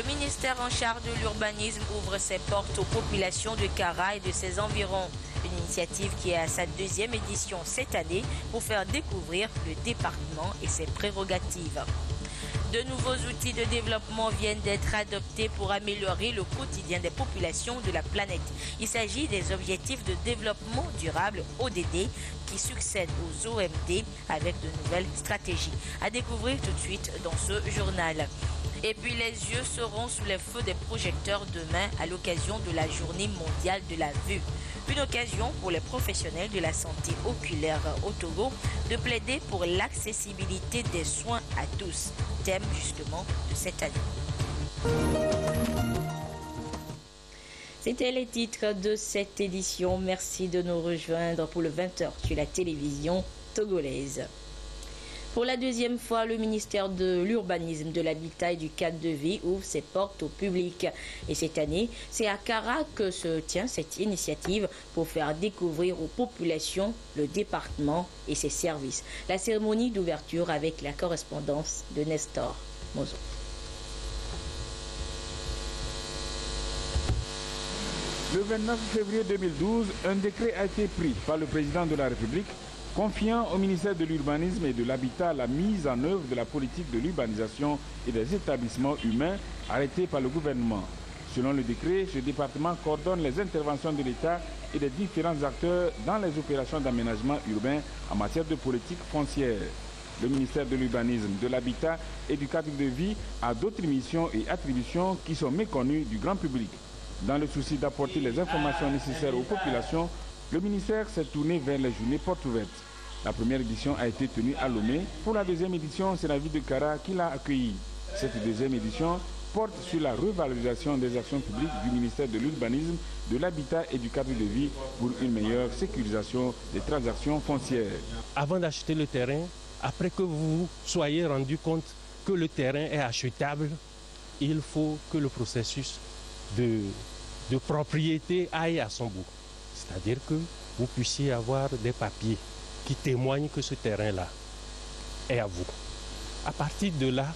Le ministère en charge de l'urbanisme ouvre ses portes aux populations de Kara et de ses environs. Une initiative qui est à sa deuxième édition cette année pour faire découvrir le département et ses prérogatives. De nouveaux outils de développement viennent d'être adoptés pour améliorer le quotidien des populations de la planète. Il s'agit des objectifs de développement durable ODD qui succèdent aux OMD avec de nouvelles stratégies. À découvrir tout de suite dans ce journal. Et puis les yeux seront sous les feux des projecteurs demain à l'occasion de la journée mondiale de la vue. Une occasion pour les professionnels de la santé oculaire au Togo de plaider pour l'accessibilité des soins à tous, thème justement de cette année. C'était les titres de cette édition. Merci de nous rejoindre pour le 20h sur la télévision togolaise. Pour la deuxième fois, le ministère de l'Urbanisme, de l'Habitat et du cadre de vie ouvre ses portes au public. Et cette année, c'est à Kara que se tient cette initiative pour faire découvrir aux populations le département et ses services. La cérémonie d'ouverture avec la correspondance de Nestor Mozo. Le 29 février 2012, un décret a été pris par le président de la République confiant au ministère de l'Urbanisme et de l'Habitat la mise en œuvre de la politique de l'urbanisation et des établissements humains arrêtée par le gouvernement. Selon le décret, ce département coordonne les interventions de l'État et des différents acteurs dans les opérations d'aménagement urbain en matière de politique foncière. Le ministère de l'Urbanisme, de l'Habitat et du cadre de vie a d'autres missions et attributions qui sont méconnues du grand public. Dans le souci d'apporter les informations nécessaires aux populations, le ministère s'est tourné vers les journées portes ouvertes. La première édition a été tenue à Lomé. Pour la deuxième édition, c'est la ville de Kara qui l'a accueillie. Cette deuxième édition porte sur la revalorisation des actions publiques du ministère de l'Urbanisme, de l'Habitat et du cadre de vie pour une meilleure sécurisation des transactions foncières. Avant d'acheter le terrain, après que vous vous soyez rendu compte que le terrain est achetable, il faut que le processus de propriété aille à son bout. C'est-à-dire que vous puissiez avoir des papiers qui témoignent que ce terrain-là est à vous. À partir de là,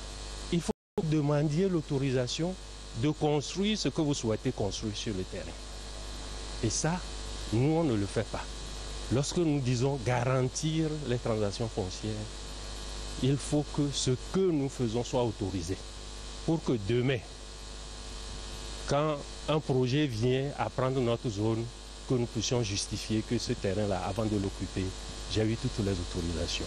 il faut que vous demandiez l'autorisation de construire ce que vous souhaitez construire sur le terrain. Et ça, nous, on ne le fait pas. Lorsque nous disons garantir les transactions foncières, il faut que ce que nous faisons soit autorisé. Pour que demain, quand un projet vient à prendre notre zone, que nous puissions justifier que ce terrain-là, avant de l'occuper, j'ai eu toutes les autorisations.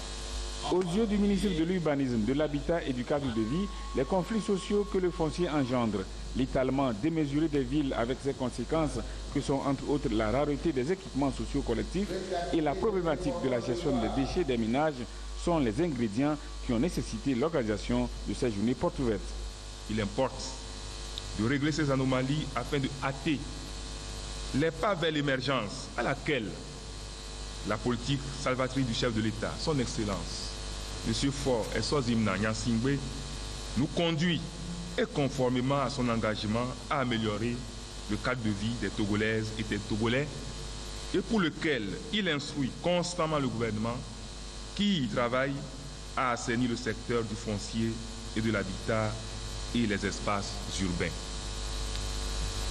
Aux yeux du ministre de l'Urbanisme, de l'Habitat et du cadre de vie, les conflits sociaux que le foncier engendre, l'étalement démesuré des villes avec ses conséquences que sont entre autres la rareté des équipements sociaux collectifs et la problématique de la gestion des déchets des ménages sont les ingrédients qui ont nécessité l'organisation de ces journées portes ouvertes. Il importe de régler ces anomalies afin de hâter les pas vers l'émergence à laquelle la politique salvatrice du chef de l'État, son Excellence, M. Faure Essozimna Nyansingbe, nous conduit et conformément à son engagement à améliorer le cadre de vie des Togolaises et des Togolais et pour lequel il instruit constamment le gouvernement qui y travaille à assainir le secteur du foncier et de l'habitat et les espaces urbains.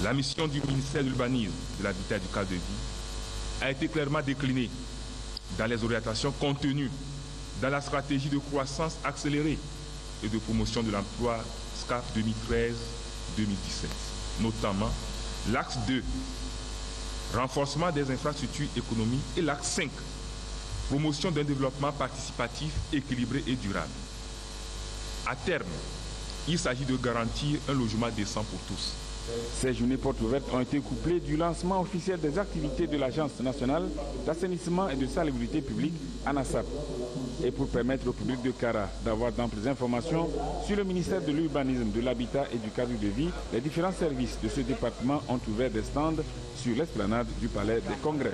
La mission du ministère de l'Urbanisme, de l'Habitat et du cadre de vie a été clairement déclinée dans les orientations contenues dans la stratégie de croissance accélérée et de promotion de l'emploi SCAP 2013-2017, notamment l'axe 2, renforcement des infrastructures économiques, et l'axe 5, promotion d'un développement participatif, équilibré et durable. À terme, il s'agit de garantir un logement décent pour tous. Ces journées portes ouvertes ont été couplées du lancement officiel des activités de l'Agence nationale d'assainissement et de salubrité publique, ANASAP. Et pour permettre au public de Kara d'avoir d'amples informations sur le ministère de l'Urbanisme, de l'Habitat et du cadre de vie, les différents services de ce département ont ouvert des stands sur l'esplanade du Palais des Congrès.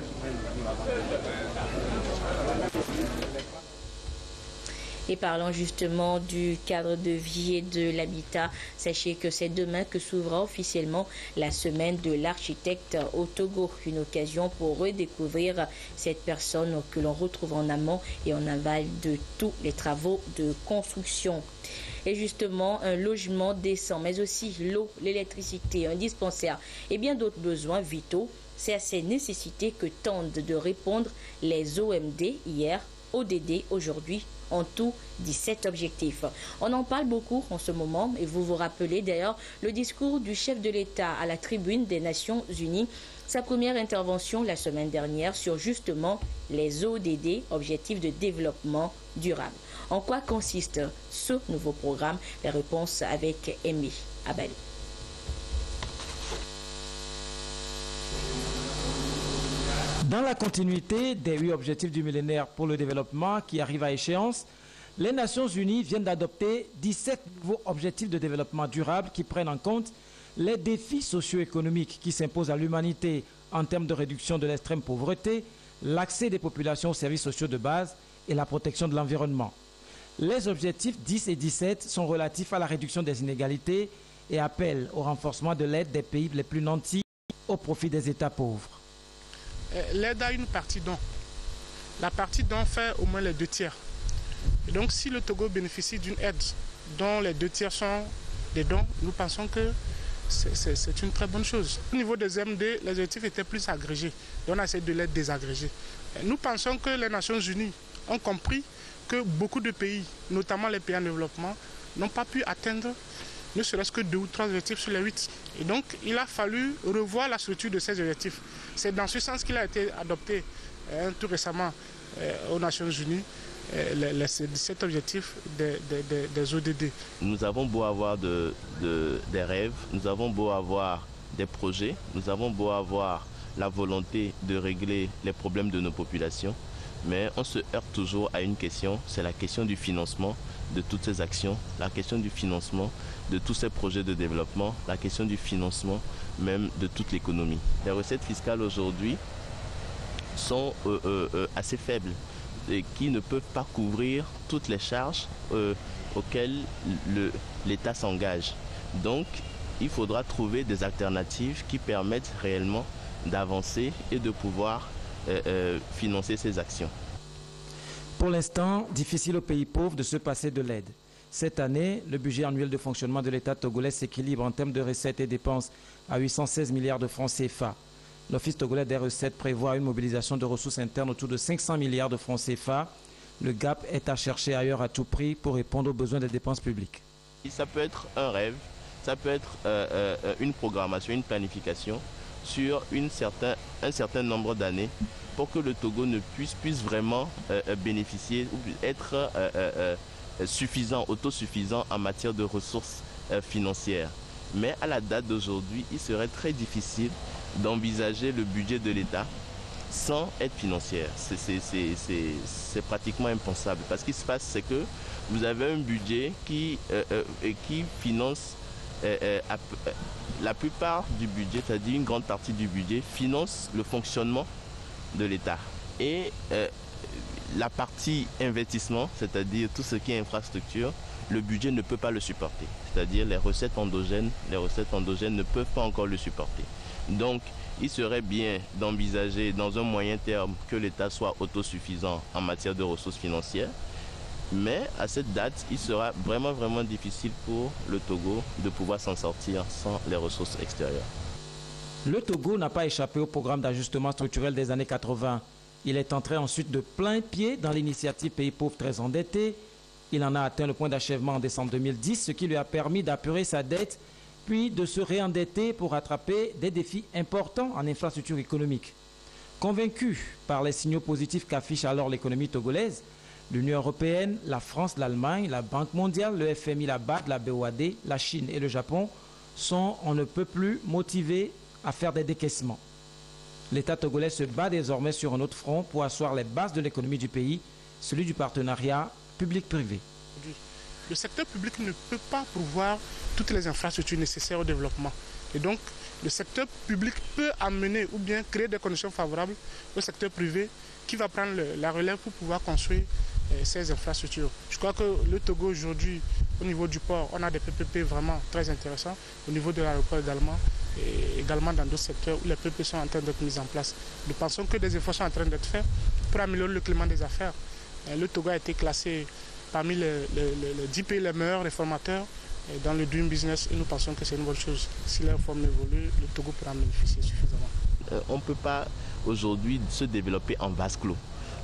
Et parlant justement du cadre de vie et de l'habitat, sachez que c'est demain que s'ouvrira officiellement la semaine de l'architecte au Togo. Une occasion pour redécouvrir cette personne que l'on retrouve en amont et en aval de tous les travaux de construction. Et justement, un logement décent, mais aussi l'eau, l'électricité, un dispensaire et bien d'autres besoins vitaux. C'est à ces nécessités que tentent de répondre les OMD hier, ODD aujourd'hui. En tout, 17 objectifs. On en parle beaucoup en ce moment et vous vous rappelez d'ailleurs le discours du chef de l'État à la tribune des Nations Unies, sa première intervention la semaine dernière sur justement les ODD, Objectifs de développement durable. En quoi consiste ce nouveau programme? Les réponses avec Aimé Abali. Dans la continuité des 8 objectifs du millénaire pour le développement qui arrivent à échéance, les Nations Unies viennent d'adopter 17 nouveaux objectifs de développement durable qui prennent en compte les défis socio-économiques qui s'imposent à l'humanité en termes de réduction de l'extrême pauvreté, l'accès des populations aux services sociaux de base et la protection de l'environnement. Les objectifs 10 et 17 sont relatifs à la réduction des inégalités et appellent au renforcement de l'aide des pays les plus nantis au profit des États pauvres. L'aide a une partie don. La partie don fait au moins les 2 tiers. Et donc si le Togo bénéficie d'une aide dont les 2 tiers sont des dons, nous pensons que c'est une très bonne chose. Au niveau des MD, les objectifs étaient plus agrégés. Donc on a essayé de les déságréger. Nous pensons que les Nations Unies ont compris que beaucoup de pays, notamment les pays en développement, n'ont pas pu atteindre ne serait-ce que 2 ou 3 objectifs sur les 8. Et donc, il a fallu revoir la structure de ces objectifs. C'est dans ce sens qu'il a été adopté tout récemment aux Nations Unies, les 17 objectifs des ODD. Nous avons beau avoir des rêves, nous avons beau avoir des projets, nous avons beau avoir la volonté de régler les problèmes de nos populations, mais on se heurte toujours à une question, c'est la question du financement de toutes ces actions, la question du financement de tous ces projets de développement, la question du financement même de toute l'économie. Les recettes fiscales aujourd'hui sont assez faibles et qui ne peuvent pas couvrir toutes les charges auxquelles l'État s'engage. Donc, il faudra trouver des alternatives qui permettent réellement d'avancer et de pouvoir financer ces actions. Pour l'instant, difficile aux pays pauvres de se passer de l'aide. Cette année, le budget annuel de fonctionnement de l'État togolais s'équilibre en termes de recettes et dépenses à 816 milliards de francs CFA. L'Office togolais des recettes prévoit une mobilisation de ressources internes autour de 500 milliards de francs CFA. Le gap est à chercher ailleurs à tout prix pour répondre aux besoins des dépenses publiques. Ça peut être un rêve, ça peut être une programmation, une planification sur un certain nombre d'années pour que le Togo ne puisse vraiment bénéficier ou être suffisant, autosuffisant en matière de ressources financières. Mais à la date d'aujourd'hui, il serait très difficile d'envisager le budget de l'État sans aide financière. C'est pratiquement impensable. Parce qu'il se passe, c'est que vous avez un budget qui finance la plupart du budget, c'est-à-dire une grande partie du budget, finance le fonctionnement de l'État. Et la partie investissement, c'est-à-dire tout ce qui est infrastructure, le budget ne peut pas le supporter. C'est-à-dire les recettes endogènes ne peuvent pas encore le supporter. Donc, il serait bien d'envisager dans un moyen terme que l'État soit autosuffisant en matière de ressources financières. Mais à cette date, il sera vraiment difficile pour le Togo de pouvoir s'en sortir sans les ressources extérieures. Le Togo n'a pas échappé au programme d'ajustement structurel des années 80. Il est entré ensuite de plein pied dans l'initiative Pays pauvres très endettés. Il en a atteint le point d'achèvement en décembre 2010, ce qui lui a permis d'apurer sa dette, puis de se réendetter pour rattraper des défis importants en infrastructure économique. Convaincu par les signaux positifs qu'affiche alors l'économie togolaise, l'Union européenne, la France, l'Allemagne, la Banque mondiale, le FMI, la BAD, la BOAD, la Chine et le Japon sont on ne peut plus motivés à faire des décaissements. L'État togolais se bat désormais sur un autre front pour asseoir les bases de l'économie du pays, celui du partenariat public-privé. Le secteur public ne peut pas pourvoir toutes les infrastructures nécessaires au développement. Et donc, le secteur public peut amener ou bien créer des conditions favorables au secteur privé qui va prendre la relève pour pouvoir construire ces infrastructures. Je crois que le Togo aujourd'hui, au niveau du port, on a des PPP vraiment très intéressants, au niveau de l'aéroport également, et également dans d'autres secteurs où les PPP sont en train d'être mis en place. Nous pensons que des efforts sont en train d'être faits pour améliorer le climat des affaires. Le Togo a été classé parmi les 10 pays les meilleurs réformateurs dans le Doing Business et nous pensons que c'est une bonne chose. Si la réforme évolue, le Togo pourra en bénéficier suffisamment. On ne peut pas aujourd'hui se développer en vase clos.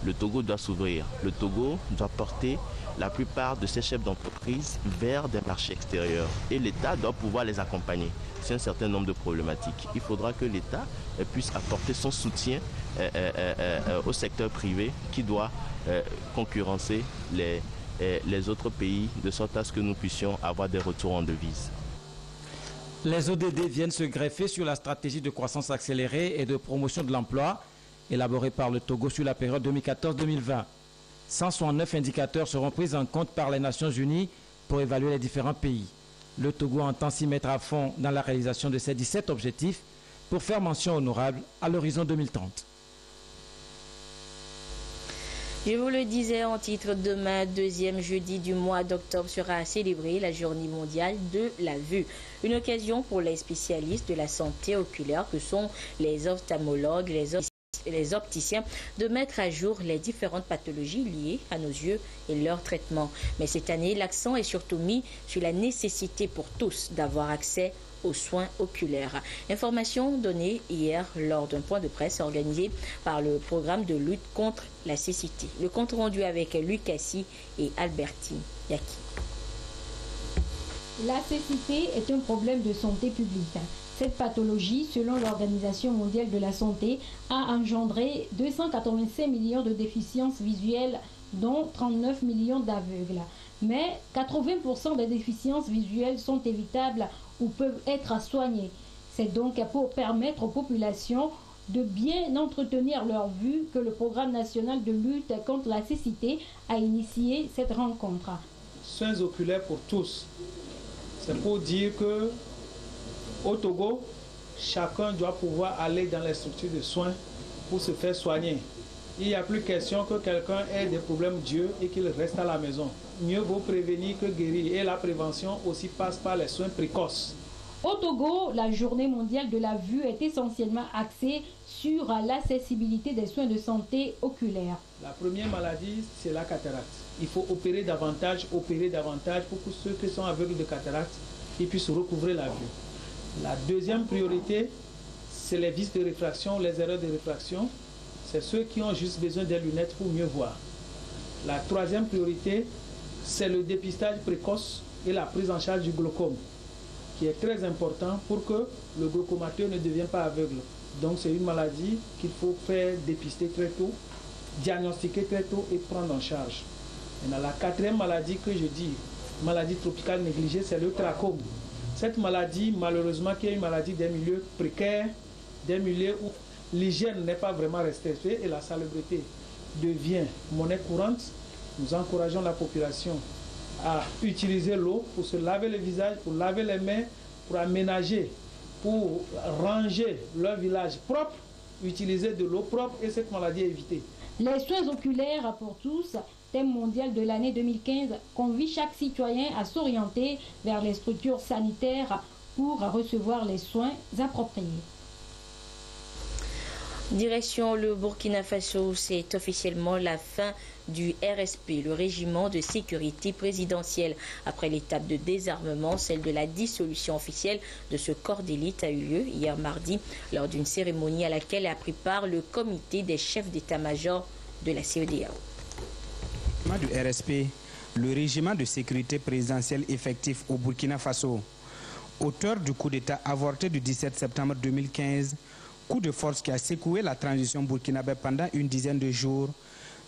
Le Togo doit s'ouvrir. Le Togo doit porter la plupart de ses chefs d'entreprise vers des marchés extérieurs. Et l'État doit pouvoir les accompagner. C'est un certain nombre de problématiques. Il faudra que l'État puisse apporter son soutien au secteur privé qui doit concurrencer les autres pays de sorte à ce que nous puissions avoir des retours en devises. Les ODD viennent se greffer sur la stratégie de croissance accélérée et de promotion de l'emploi élaborée par le Togo sur la période 2014-2020. 169 indicateurs seront pris en compte par les Nations Unies pour évaluer les différents pays. Le Togo entend s'y mettre à fond dans la réalisation de ces 17 objectifs pour faire mention honorable à l'horizon 2030. Je vous le disais en titre, demain, deuxième jeudi du mois d'octobre, sera célébrée la journée mondiale de la vue. Une occasion pour les spécialistes de la santé oculaire que sont les ophtalmologues, les opticiens, de mettre à jour les différentes pathologies liées à nos yeux et leur traitement. Mais cette année, l'accent est surtout mis sur la nécessité pour tous d'avoir accès aux soins oculaires. Information donnée hier lors d'un point de presse organisé par le programme de lutte contre la cécité. Le compte rendu avec Lucassi et Albertine Yaki. La cécité est un problème de santé publique. Cette pathologie, selon l'Organisation mondiale de la santé, a engendré 285 millions de déficiences visuelles, dont 39 millions d'aveugles. Mais 80% des déficiences visuelles sont évitables ou peuvent être soignées. C'est donc pour permettre aux populations de bien entretenir leur vue que le Programme national de lutte contre la cécité a initié cette rencontre. Soins oculaires pour tous. C'est pour dire que au Togo, chacun doit pouvoir aller dans les structures de soins pour se faire soigner. Il n'y a plus question que quelqu'un ait des problèmes d'yeux et qu'il reste à la maison. Mieux vaut prévenir que guérir. Et la prévention aussi passe par les soins précoces. Au Togo, la journée mondiale de la vue est essentiellement axée sur l'accessibilité des soins de santé oculaire. La première maladie, c'est la cataracte. Il faut opérer davantage pour que ceux qui sont aveugles de cataracte ils puissent recouvrer la vue. La deuxième priorité, c'est les vices de réfraction, les erreurs de réfraction. C'est ceux qui ont juste besoin des lunettes pour mieux voir. La troisième priorité, c'est le dépistage précoce et la prise en charge du glaucome, qui est très important pour que le glaucomateur ne devienne pas aveugle. Donc c'est une maladie qu'il faut faire dépister très tôt, diagnostiquer très tôt et prendre en charge. Maintenant, la quatrième maladie que je dis, maladie tropicale négligée, c'est le trachome. Cette maladie, malheureusement, qui est une maladie des milieux précaires, des milieux où l'hygiène n'est pas vraiment respectée et la salubrité devient monnaie courante. Nous encourageons la population à utiliser l'eau pour se laver le visage, pour laver les mains, pour aménager, pour ranger leur village propre, utiliser de l'eau propre et cette maladie évitée. Les soins oculaires pour tous, thème mondial de l'année 2015, convie chaque citoyen à s'orienter vers les structures sanitaires pour recevoir les soins appropriés. Direction le Burkina Faso, c'est officiellement la fin du RSP, le régiment de sécurité présidentielle. Après l'étape de désarmement, celle de la dissolution officielle de ce corps d'élite a eu lieu hier mardi lors d'une cérémonie à laquelle a pris part le comité des chefs d'état-major de la CEDEAO. Du RSP, le régiment de sécurité présidentielle effectif au Burkina Faso, auteur du coup d'État avorté du 17 septembre 2015, coup de force qui a secoué la transition burkinabé pendant une dizaine de jours,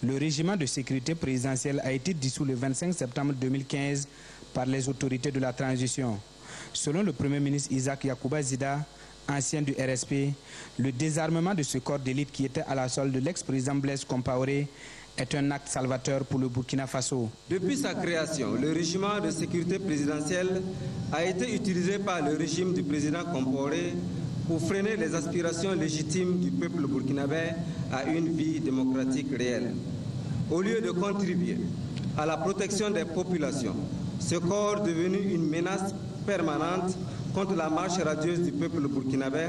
le régiment de sécurité présidentielle a été dissous le 25 septembre 2015 par les autorités de la transition. Selon le Premier ministre Isaac Yacouba Zida, ancien du RSP, le désarmement de ce corps d'élite qui était à la solde de l'ex-président Blaise Compaoré est un acte salvateur pour le Burkina Faso. Depuis sa création, le régiment de sécurité présidentielle a été utilisé par le régime du président Compaoré pour freiner les aspirations légitimes du peuple burkinabé à une vie démocratique réelle. au lieu de contribuer à la protection des populations, ce corps devenu une menace permanente contre la marche radieuse du peuple burkinabé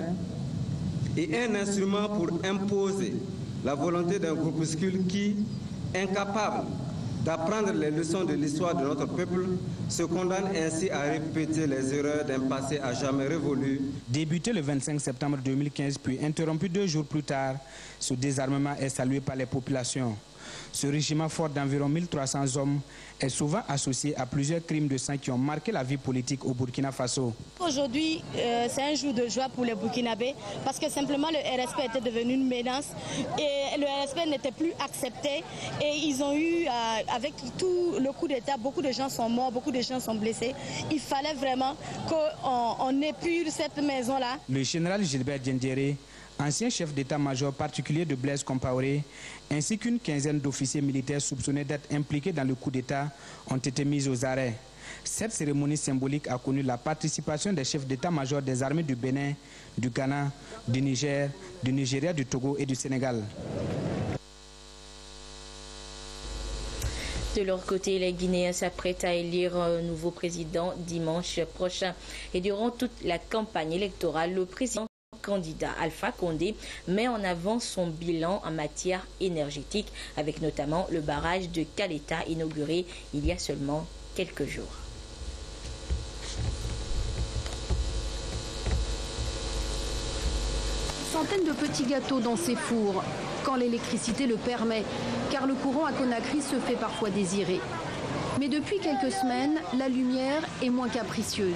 est un instrument pour imposer la volonté d'un groupuscule qui, incapable d'apprendre les leçons de l'histoire de notre peuple, se condamne ainsi à répéter les erreurs d'un passé à jamais révolu. Débuté le 25 septembre 2015 puis interrompu 2 jours plus tard, ce désarmement est salué par les populations. Ce régiment fort d'environ 1300 hommes est souvent associé à plusieurs crimes de sang qui ont marqué la vie politique au Burkina Faso. Aujourd'hui, c'est un jour de joie pour les Burkinabés parce que simplement le RSP était devenu une menace et le RSP n'était plus accepté et ils ont eu, avec tout le coup d'État, beaucoup de gens sont morts, beaucoup de gens sont blessés. Il fallait vraiment qu'on épure cette maison-là. Le général Gilbert Diendéré, ancien chef d'état-major particulier de Blaise Compaoré, ainsi qu'une quinzaine d'officiers militaires soupçonnés d'être impliqués dans le coup d'État ont été mis aux arrêts. Cette cérémonie symbolique a connu la participation des chefs d'état-major des armées du Bénin, du Ghana, du Niger, du Nigeria, du Togo et du Sénégal. De leur côté, les Guinéens s'apprêtent à élire un nouveau président dimanche prochain. Et durant toute la campagne électorale, le président candidat Alpha Condé met en avant son bilan en matière énergétique, avec notamment le barrage de Caleta inauguré il y a seulement quelques jours. Centaines de petits gâteaux dans ces fours, quand l'électricité le permet, car le courant à Conakry se fait parfois désirer. Mais depuis quelques semaines, la lumière est moins capricieuse.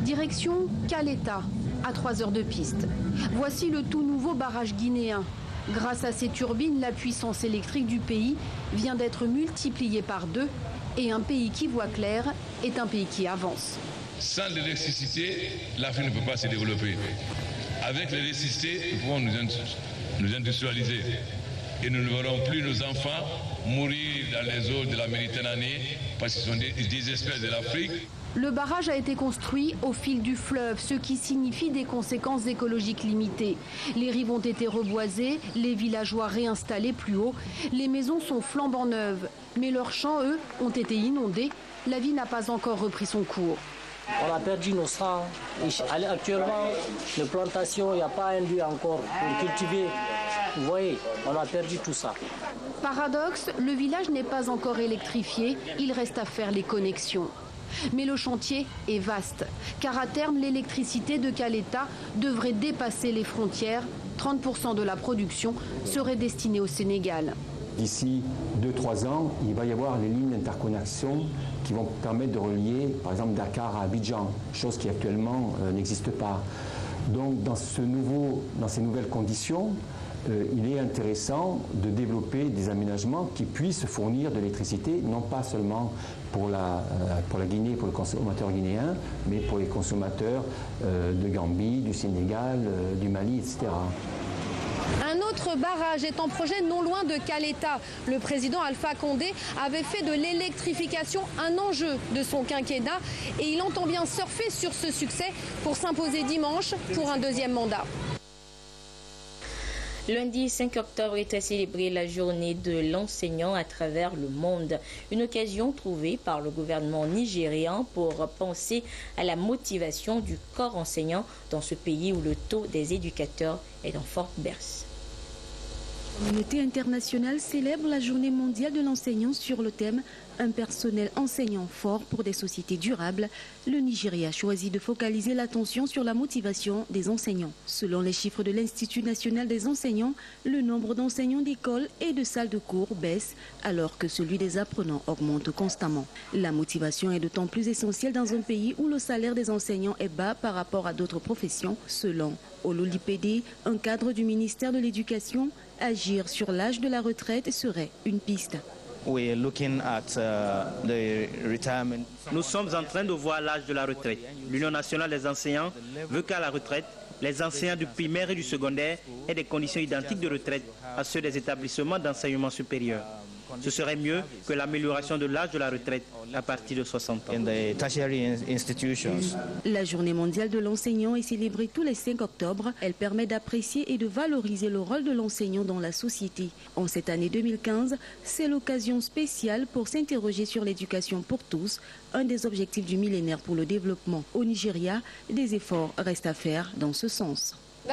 Direction Caleta, à 3 heures de piste. Voici le tout nouveau barrage guinéen. Grâce à ces turbines, la puissance électrique du pays vient d'être multipliée par 2 et un pays qui voit clair est un pays qui avance. Sans l'électricité, l'Afrique ne peut pas se développer. Avec l'électricité, nous pouvons nous industrialiser et nous ne verrons plus nos enfants mourir dans les eaux de la Méditerranée parce qu'ils sont des espèces de l'Afrique. Le barrage a été construit au fil du fleuve, ce qui signifie des conséquences écologiques limitées. Les rives ont été reboisées, les villageois réinstallés plus haut, les maisons sont flambant neuves. Mais leurs champs, eux, ont été inondés. La vie n'a pas encore repris son cours. On a perdu nos champs. Actuellement, les plantations, il n'y a pas un lieu encore pour cultiver. Vous voyez, on a perdu tout ça. Paradoxe, le village n'est pas encore électrifié, il reste à faire les connexions. Mais le chantier est vaste, car à terme, l'électricité de Caleta devrait dépasser les frontières. 30% de la production serait destinée au Sénégal. D'ici 2-3 ans, il va y avoir les lignes d'interconnexion qui vont permettre de relier, par exemple, Dakar à Abidjan, chose qui actuellement n'existe pas. Donc, dans ces nouvelles conditions, il est intéressant de développer des aménagements qui puissent fournir de l'électricité, non pas seulement pour la Guinée, pour le consommateur guinéen, mais pour les consommateurs de Gambie, du Sénégal, du Mali, etc. Un autre barrage est en projet non loin de Caleta. Le président Alpha Condé avait fait de l'électrification un enjeu de son quinquennat et il entend bien surfer sur ce succès pour s'imposer dimanche pour un 2e mandat. Lundi 5 octobre était célébrée la journée de l'enseignant à travers le monde. Une occasion trouvée par le gouvernement nigérian pour penser à la motivation du corps enseignant dans ce pays où le taux des éducateurs est en forte baisse. La communauté internationale célèbre la journée mondiale de l'enseignant sur le thème « Un personnel enseignant fort pour des sociétés durables ». Le Nigeria a choisi de focaliser l'attention sur la motivation des enseignants. Selon les chiffres de l'Institut national des enseignants, le nombre d'enseignants d'école et de salles de cours baisse alors que celui des apprenants augmente constamment. La motivation est d'autant plus essentielle dans un pays où le salaire des enseignants est bas par rapport à d'autres professions. Selon Ololipede, un cadre du ministère de l'Éducation, agir sur l'âge de la retraite serait une piste. Nous sommes en train de voir l'âge de la retraite. L'Union nationale des enseignants veut qu'à la retraite, les enseignants du primaire et du secondaire aient des conditions identiques de retraite à ceux des établissements d'enseignement supérieur. Ce serait mieux que l'amélioration de l'âge de la retraite à partir de 60 ans. La journée mondiale de l'enseignant est célébrée tous les 5 octobre. Elle permet d'apprécier et de valoriser le rôle de l'enseignant dans la société. En cette année 2015, c'est l'occasion spéciale pour s'interroger sur l'éducation pour tous, un des objectifs du millénaire pour le développement. Au Nigeria, des efforts restent à faire dans ce sens. Ce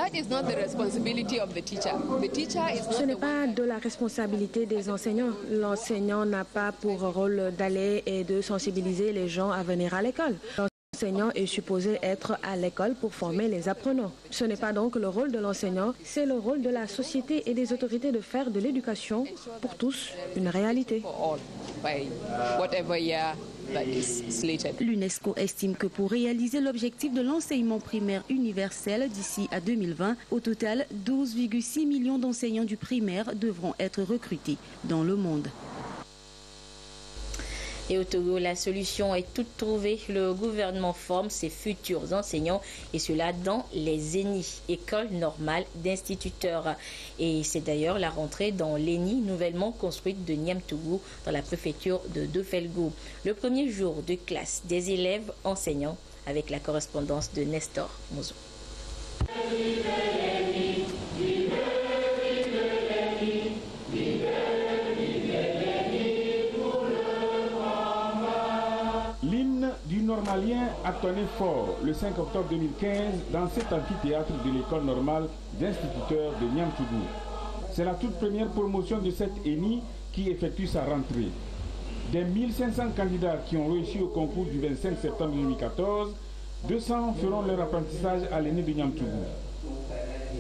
n'est pas de la responsabilité des enseignants. L'enseignant n'a pas pour rôle d'aller et de sensibiliser les gens à venir à l'école. L'enseignant est supposé être à l'école pour former les apprenants. Ce n'est pas donc le rôle de l'enseignant, c'est le rôle de la société et des autorités de faire de l'éducation pour tous une réalité. L'UNESCO estime que pour réaliser l'objectif de l'enseignement primaire universel d'ici à 2020, au total 12,6 millions d'enseignants du primaire devront être recrutés dans le monde. Et au Togo, la solution est toute trouvée. Le gouvernement forme ses futurs enseignants et cela dans les ENI, écoles normales d'instituteurs. Et c'est d'ailleurs la rentrée dans l'ENI nouvellement construite de Niamtougou dans la préfecture de Dofelgo. Le premier jour de classe des élèves enseignants avec la correspondance de Nestor Mozo. Du normalien a tonné fort le 5 octobre 2015 dans cet amphithéâtre de l'école normale d'instituteurs de Niamtougou. C'est la toute première promotion de cette ENI qui effectue sa rentrée. Des 1500 candidats qui ont réussi au concours du 25 septembre 2014, 200 feront leur apprentissage à l'ENI de Niamtougou.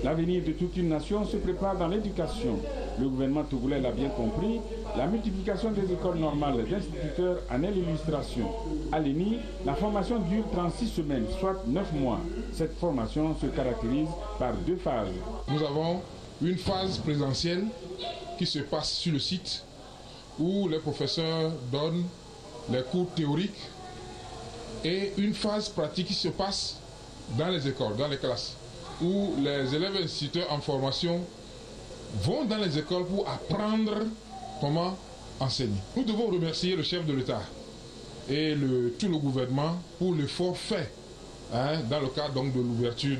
L'avenir de toute une nation se prépare dans l'éducation. Le gouvernement togolais l'a bien compris. La multiplication des écoles normales d'instituteurs en est l'illustration. À l'ENI, la formation dure 36 semaines, soit 9 mois. Cette formation se caractérise par 2 phases. Nous avons une phase présentielle qui se passe sur le site où les professeurs donnent les cours théoriques et une phase pratique qui se passe dans les écoles, dans les classes, où les élèves instituteurs en formation vont dans les écoles pour apprendre comment enseigner. Nous devons remercier le chef de l'État et tout le gouvernement pour l'effort fait dans le cadre donc, de l'ouverture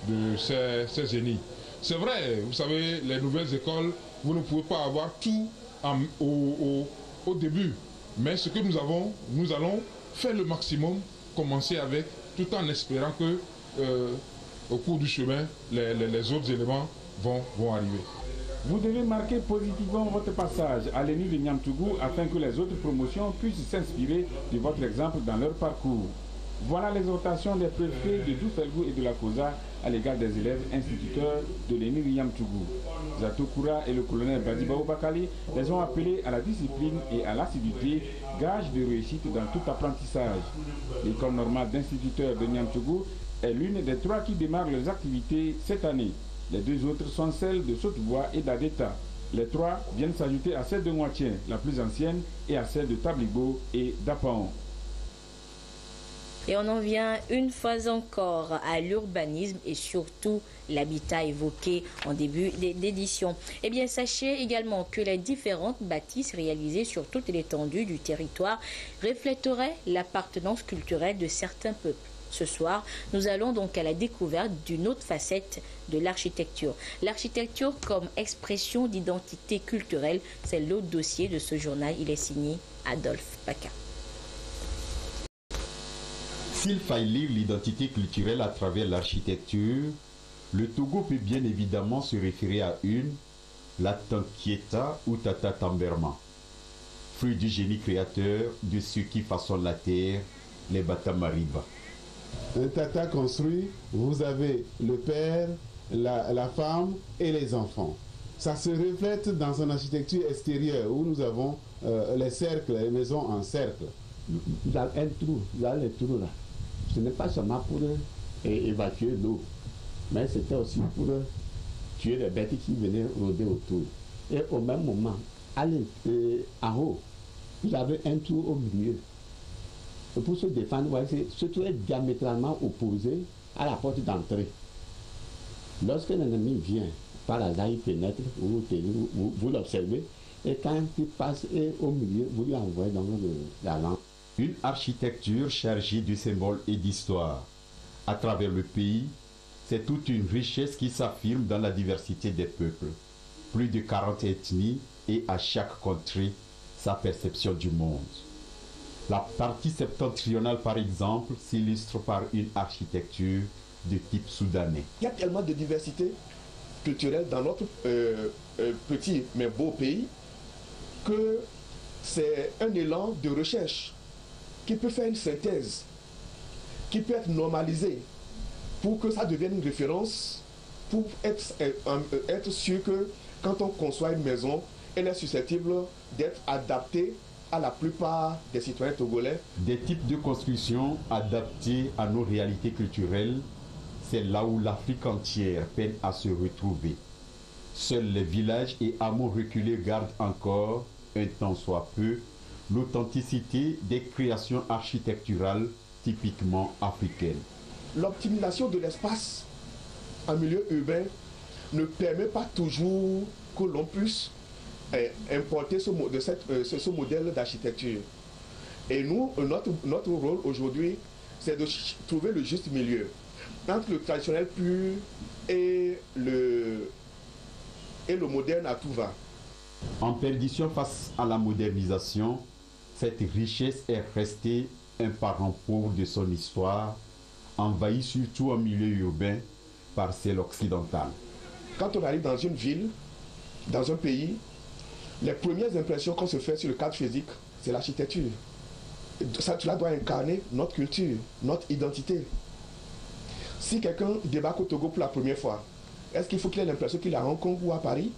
de ces ENI. C'est vrai, vous savez, les nouvelles écoles, vous ne pouvez pas avoir tout au début. Mais ce que nous avons, nous allons faire le maximum, commencer avec, tout en espérant que au cours du chemin, les autres éléments vont arriver. Vous devez marquer positivement votre passage à l'ENI de Niamtougou afin que les autres promotions puissent s'inspirer de votre exemple dans leur parcours. Voilà l'exhortation des préfets de Dofelgo et de la COSA à l'égard des élèves instituteurs de l'ENI de Niamtougou. Zato Koura et le colonel Badibao Bakali les ont appelés à la discipline et à l'assiduité, gage de réussite dans tout apprentissage. L'école normale d'instituteurs de Niamtougou est l'une des 3 qui démarrent leurs activités cette année. Les 2 autres sont celles de Saute-Bois et d'Adeta. Les 3 viennent s'ajouter à celle de Moitien, la plus ancienne, et à celle de Tablibo et d'Apaon. Et on en vient une fois encore à l'urbanisme et surtout l'habitat évoqué en début d'édition. Eh bien, sachez également que les différentes bâtisses réalisées sur toute l'étendue du territoire reflèteraient l'appartenance culturelle de certains peuples. Ce soir, nous allons donc à la découverte d'une autre facette de l'architecture. L'architecture comme expression d'identité culturelle, c'est l'autre dossier de ce journal. Il est signé Adolphe Paca. S'il faille lire l'identité culturelle à travers l'architecture, le Togo peut bien évidemment se référer à la Tankieta ou Tata Tamberma, fruit du génie créateur de ceux qui façonnent la terre, les Batamariba. Un tata construit, vous avez le père, la femme et les enfants. Ça se reflète dans son architecture extérieure où nous avons les cercles, les maisons en cercle. Vous avez un trou, vous avez les trous là. Ce n'est pas seulement pour évacuer l'eau, mais c'était aussi pour tuer les bêtes qui venaient rôder autour. Et au même moment, allez en haut, vous avez un trou au milieu. Et pour se défendre, ce trou est diamétralement opposé à la porte d'entrée. Lorsque l'ennemi vient, par hasard, il pénètre, vous l'observez, Et quand il passe et au milieu, vous lui envoyez dans la langue. Une architecture chargée de symboles et d'histoire. À travers le pays, c'est toute une richesse qui s'affirme dans la diversité des peuples. Plus de 40 ethnies et à chaque contrée, sa perception du monde. La partie septentrionale, par exemple, s'illustre par une architecture de type soudanais. Il y a tellement de diversité culturelle dans notre petit mais beau pays que c'est un élan de recherche qui peut faire une synthèse, qui peut être normalisé pour que ça devienne une référence, pour être sûr que quand on conçoit une maison, elle est susceptible d'être adaptée à la plupart des citoyens togolais. Des types de construction adaptés à nos réalités culturelles, c'est là où l'Afrique entière peine à se retrouver. Seuls les villages et hameaux reculés gardent encore, un tant soit peu, l'authenticité des créations architecturales typiquement africaines. L'optimisation de l'espace en milieu urbain ne permet pas toujours que l'on puisse importer ce modèle d'architecture. Et nous, notre rôle aujourd'hui, c'est de trouver le juste milieu entre le traditionnel pur et le moderne à tout va. En perdition face à la modernisation, cette richesse est restée un parent pauvre de son histoire, envahi surtout en milieu urbain par celle occidentale. Quand on arrive dans une ville, dans un pays, les premières impressions qu'on se fait sur le cadre physique, c'est l'architecture. Cela doit incarner notre culture, notre identité. Si quelqu'un débarque au Togo pour la première fois, est-ce qu'il faut qu'il ait l'impression qu'il est à Hong Kong ou à Paris?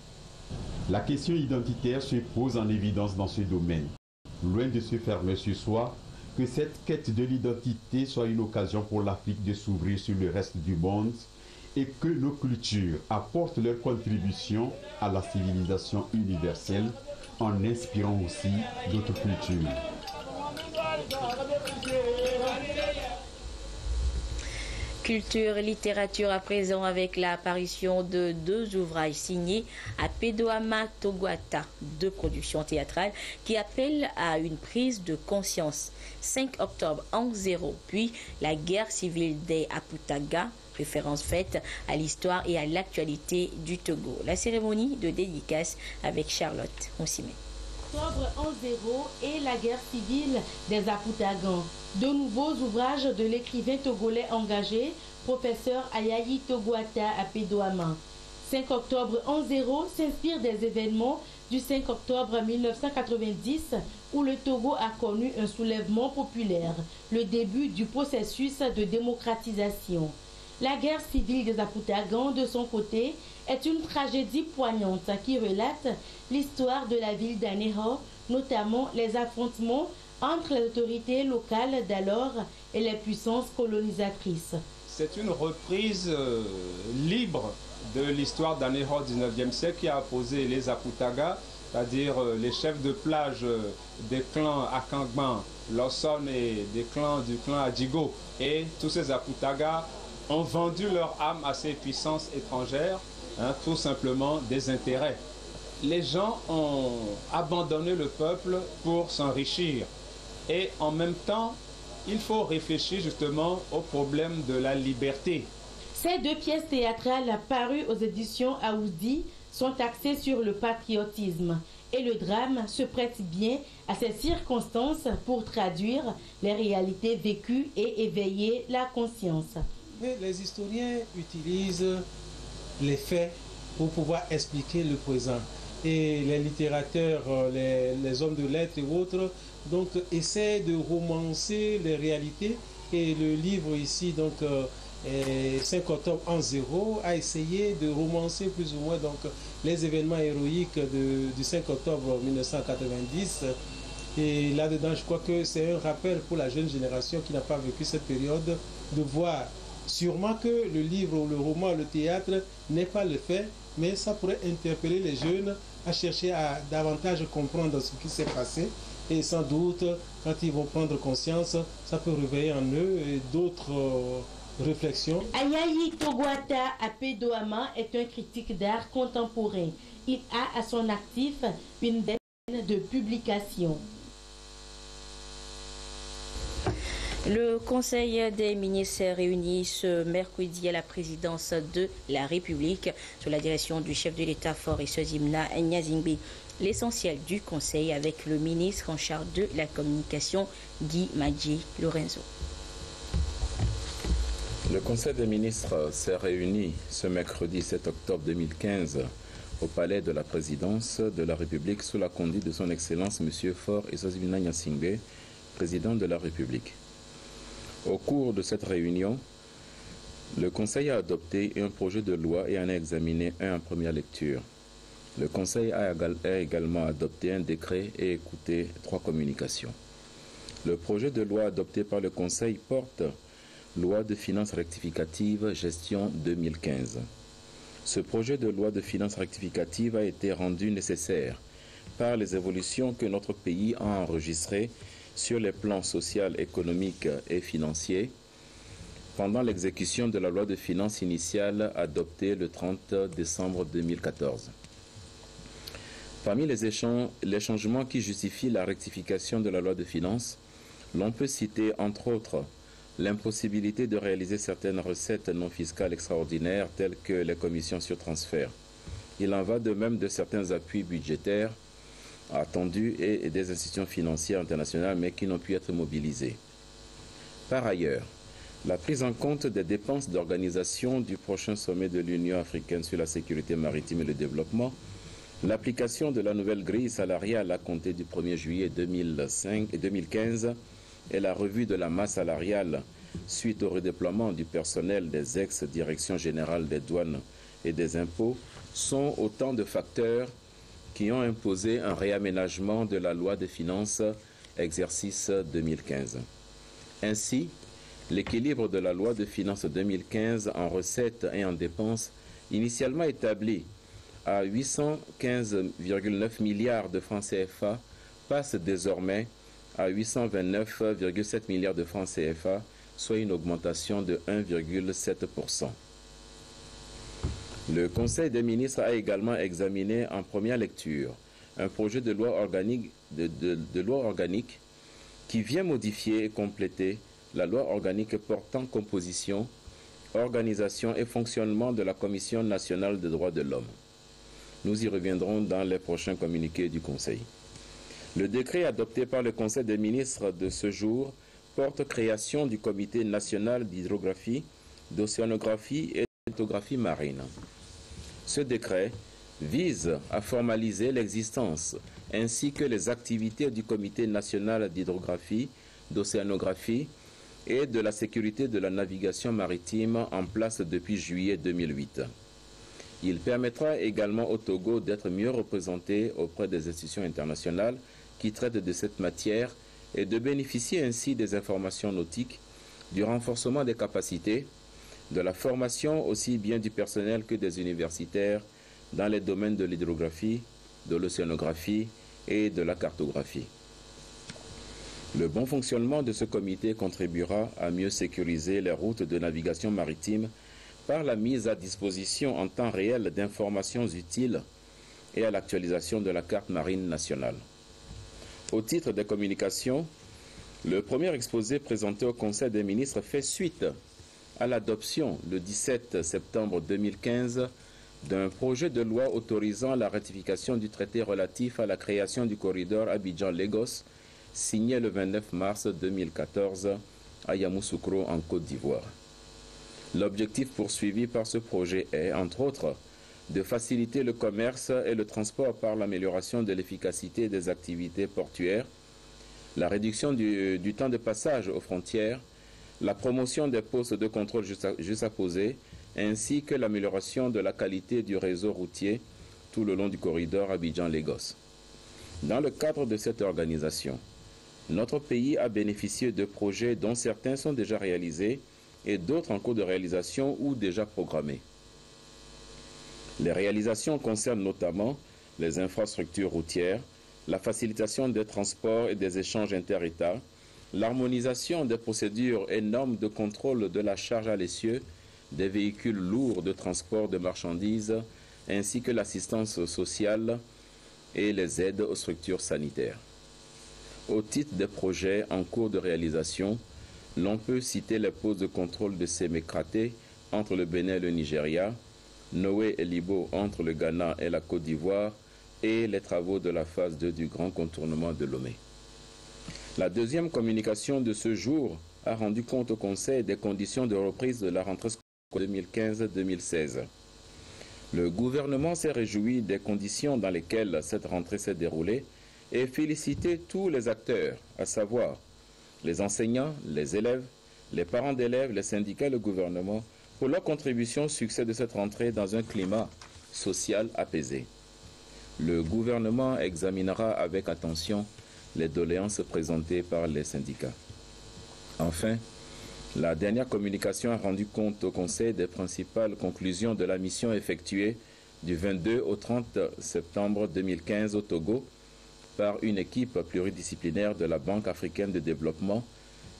La question identitaire se pose en évidence dans ce domaine. Loin de se fermer sur soi, que cette quête de l'identité soit une occasion pour l'Afrique de s'ouvrir sur le reste du monde et que nos cultures apportent leur contribution à la civilisation universelle en inspirant aussi d'autres cultures. Culture et littérature à présent avec l'apparition de deux ouvrages signés à Pedoama Togoata, deux productions théâtrales qui appellent à une prise de conscience. 5 octobre en 0, puis la guerre civile des Aputaga, référence faite à l'histoire et à l'actualité du Togo. La cérémonie de dédicace avec Charlotte Onsimé. Octobre en 0 et la guerre civile des Aputagans. De nouveaux ouvrages de l'écrivain togolais engagé, professeur Ayayi Togoata à Pedoama. 5 octobre en 0 s'inspire des événements du 5 octobre 1990 où le Togo a connu un soulèvement populaire, le début du processus de démocratisation. La guerre civile des Aputagans, de son côté, est une tragédie poignante qui relate l'histoire de la ville d'Aneho, notamment les affrontements entre les autorités locales d'alors et les puissances colonisatrices. C'est une reprise libre de l'histoire d'Aneho du 19e siècle qui a opposé les Aputaga, c'est-à-dire les chefs de plage des clans Akangban, Lawson et des clans du clan Adjigo. Et tous ces Aputaga ont vendu leur âme à ces puissances étrangères, tout simplement des intérêts. Les gens ont abandonné le peuple pour s'enrichir. Et en même temps, il faut réfléchir justement au problème de la liberté. Ces deux pièces théâtrales parues aux éditions Aoudi sont axées sur le patriotisme. Et le drame se prête bien à ces circonstances pour traduire les réalités vécues et éveiller la conscience. Mais les historiens utilisent les faits pour pouvoir expliquer le présent. Et les littérateurs, les hommes de lettres et autres, donc essaient de romancer les réalités. Et le livre ici, donc 5 octobre en 0, a essayé de romancer plus ou moins donc les événements héroïques du 5 octobre 1990. Et là-dedans, je crois que c'est un rappel pour la jeune génération qui n'a pas vécu cette période de voir sûrement que le livre, ou le roman, le théâtre n'est pas le fait, mais ça pourrait interpeller les jeunes à chercher à davantage comprendre ce qui s'est passé. Et sans doute, quand ils vont prendre conscience, ça peut réveiller en eux d'autres réflexion. Ayayi Togwata Apedoama est un critique d'art contemporain. Il a à son actif une dizaine de publications. Le Conseil des ministres s'est réuni ce mercredi à la présidence de la République sous la direction du chef de l'État Faure Zimna Nyazingbe. L'essentiel du Conseil avec le ministre en charge de la communication, Guy Madji Lorenzo. Le Conseil des ministres s'est réuni ce mercredi 7 octobre 2015 au palais de la présidence de la République sous la conduite de son Excellence M. Faure Zimna Nyazingbe, président de la République. Au cours de cette réunion, le Conseil a adopté un projet de loi et en a examiné un en première lecture. Le Conseil a également adopté un décret et écouté 3 communications. Le projet de loi adopté par le Conseil porte Loi de finances rectificative gestion 2015. Ce projet de loi de finances rectificative a été rendu nécessaire par les évolutions que notre pays a enregistrées sur les plans social, économique et financier pendant l'exécution de la loi de finances initiale adoptée le 30 décembre 2014. Parmi les changements qui justifient la rectification de la loi de finances, l'on peut citer entre autres l'impossibilité de réaliser certaines recettes non fiscales extraordinaires telles que les commissions sur transfert. Il en va de même de certains appuis budgétaires attendus et des institutions financières internationales mais qui n'ont pu être mobilisées. Par ailleurs, la prise en compte des dépenses d'organisation du prochain sommet de l'Union africaine sur la sécurité maritime et le développement, l'application de la nouvelle grille salariale à compter du 1er juillet 2015 et la revue de la masse salariale suite au redéploiement du personnel des ex-directions générales des douanes et des impôts sont autant de facteurs qui ont imposé un réaménagement de la loi des finances exercice 2015. Ainsi, l'équilibre de la loi de finances 2015 en recettes et en dépenses, initialement établi à 815,9 milliards de francs CFA, passe désormais à 829,7 milliards de francs CFA, soit une augmentation de 1,7%. Le Conseil des ministres a également examiné en première lecture un projet de loi organique, qui vient modifier et compléter la loi organique portant composition, organisation et fonctionnement de la Commission nationale des droits de l'homme. Nous y reviendrons dans les prochains communiqués du Conseil. Le décret adopté par le Conseil des ministres de ce jour porte création du Comité national d'hydrographie, d'océanographie et de cartographie marine. Ce décret vise à formaliser l'existence ainsi que les activités du Comité national d'hydrographie, d'océanographie et de la sécurité de la navigation maritime en place depuis juillet 2008. Il permettra également au Togo d'être mieux représenté auprès des institutions internationales qui traitent de cette matière et de bénéficier ainsi des informations nautiques, du renforcement des capacités, de la formation aussi bien du personnel que des universitaires dans les domaines de l'hydrographie, de l'océanographie et de la cartographie. Le bon fonctionnement de ce comité contribuera à mieux sécuriser les routes de navigation maritime par la mise à disposition en temps réel d'informations utiles et à l'actualisation de la carte marine nationale. Au titre des communications, le premier exposé présenté au Conseil des ministres fait suite à l'adoption le 17 septembre 2015 d'un projet de loi autorisant la ratification du traité relatif à la création du corridor Abidjan-Lagos, signé le 29 mars 2014 à Yamoussoukro en Côte d'Ivoire. L'objectif poursuivi par ce projet est, entre autres, de faciliter le commerce et le transport par l'amélioration de l'efficacité des activités portuaires, la réduction du temps de passage aux frontières, la promotion des postes de contrôle juste à poser, ainsi que l'amélioration de la qualité du réseau routier tout le long du corridor Abidjan-Lagos. Dans le cadre de cette organisation, notre pays a bénéficié de projets dont certains sont déjà réalisés et d'autres en cours de réalisation ou déjà programmés. Les réalisations concernent notamment les infrastructures routières, la facilitation des transports et des échanges inter-États, l'harmonisation des procédures et normes de contrôle de la charge à l'essieu des véhicules lourds de transport de marchandises, ainsi que l'assistance sociale et les aides aux structures sanitaires. Au titre des projets en cours de réalisation, l'on peut citer les postes de contrôle de Sémékraté entre le Bénin et le Nigeria, Noé et Libo entre le Ghana et la Côte d'Ivoire et les travaux de la phase 2 du grand contournement de Lomé. La deuxième communication de ce jour a rendu compte au Conseil des conditions de reprise de la rentrée scolaire 2015-2016. Le gouvernement s'est réjoui des conditions dans lesquelles cette rentrée s'est déroulée et félicité tous les acteurs, à savoir les enseignants, les élèves, les parents d'élèves, les syndicats et le gouvernement, pour leur contribution au succès de cette rentrée dans un climat social apaisé. Le gouvernement examinera avec attention les doléances présentées par les syndicats. Enfin, la dernière communication a rendu compte au Conseil des principales conclusions de la mission effectuée du 22 au 30 septembre 2015 au Togo par une équipe pluridisciplinaire de la Banque africaine de développement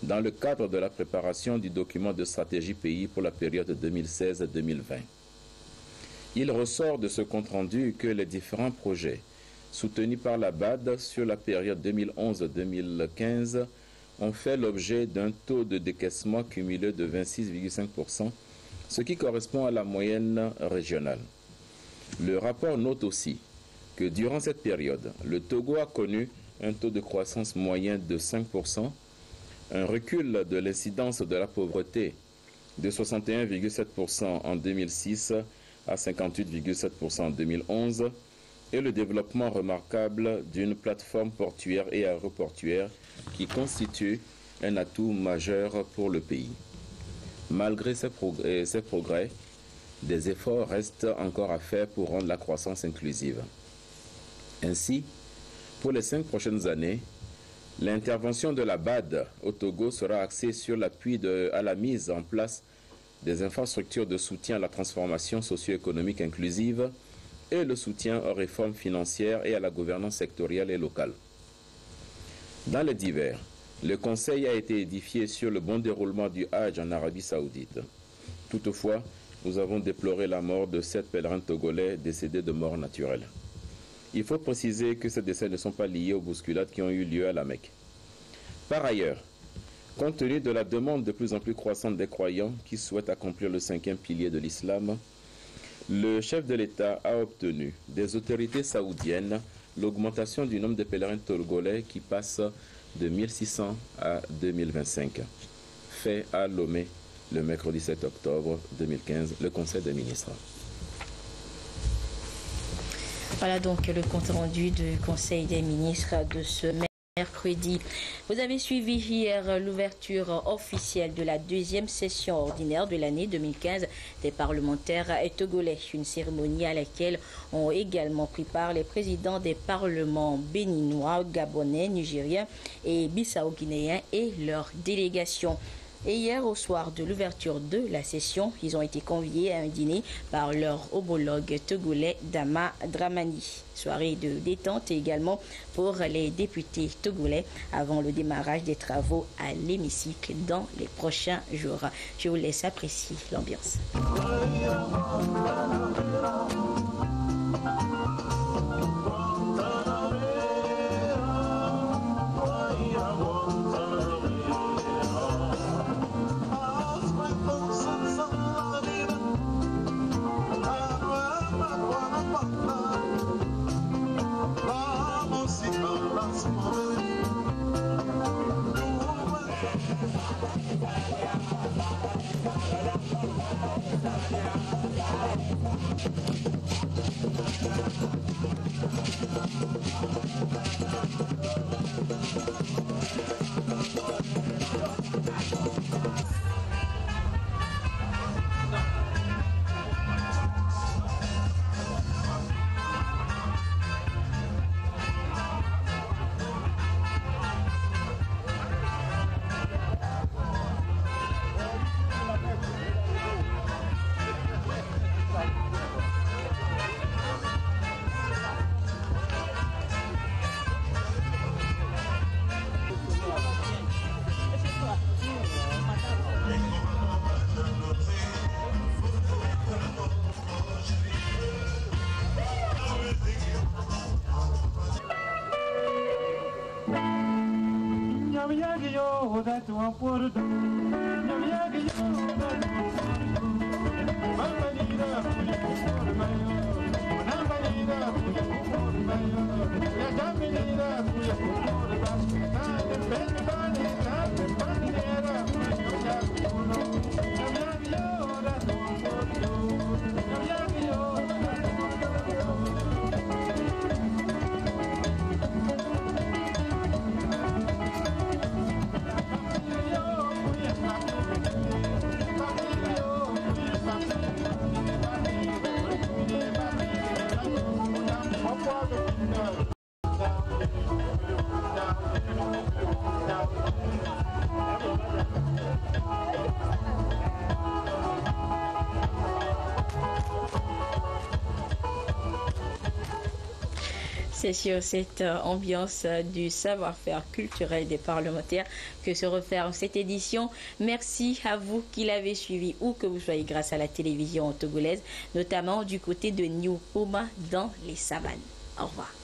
dans le cadre de la préparation du document de stratégie pays pour la période 2016-2020. Il ressort de ce compte-rendu que les différents projets soutenus par la BAD sur la période 2011-2015 ont fait l'objet d'un taux de décaissement cumulé de 26,5%, ce qui correspond à la moyenne régionale. Le rapport note aussi que durant cette période, le Togo a connu un taux de croissance moyen de 5%, un recul de l'incidence de la pauvreté de 61,7% en 2006 à 58,7% en 2011 et le développement remarquable d'une plateforme portuaire et aéroportuaire qui constitue un atout majeur pour le pays. Malgré ces progrès, des efforts restent encore à faire pour rendre la croissance inclusive. Ainsi, pour les 5 prochaines années, l'intervention de la BAD au Togo sera axée sur l'appui à la mise en place des infrastructures de soutien à la transformation socio-économique inclusive et le soutien aux réformes financières et à la gouvernance sectorielle et locale. Dans les divers, le Conseil a été édifié sur le bon déroulement du Hajj en Arabie Saoudite. Toutefois, nous avons déploré la mort de 7 pèlerins togolais décédés de mort naturelle. Il faut préciser que ces décès ne sont pas liés aux bousculades qui ont eu lieu à la Mecque. Par ailleurs, compte tenu de la demande de plus en plus croissante des croyants qui souhaitent accomplir le 5e pilier de l'islam, le chef de l'État a obtenu des autorités saoudiennes l'augmentation du nombre de pèlerins togolais qui passe de 1600 à 2025. Fait à Lomé le mercredi 7 octobre 2015, le Conseil des ministres. Voilà donc le compte rendu du Conseil des ministres de ce mercredi. Vous avez suivi hier l'ouverture officielle de la 2e session ordinaire de l'année 2015 des parlementaires togolais. Une cérémonie à laquelle ont également pris part les présidents des parlements béninois, gabonais, nigériens et bissau-guinéens et leurs délégations. Et hier, au soir de l'ouverture de la session, ils ont été conviés à un dîner par leur homologue togolais Dama Dramani. Soirée de détente également pour les députés togolais avant le démarrage des travaux à l'hémicycle dans les prochains jours. Je vous laisse apprécier l'ambiance. C'est sur cette ambiance du savoir-faire culturel des parlementaires que se referme cette édition. Merci à vous qui l'avez suivi où que vous soyez grâce à la télévision togolaise, notamment du côté de New Oma dans les savanes. Au revoir.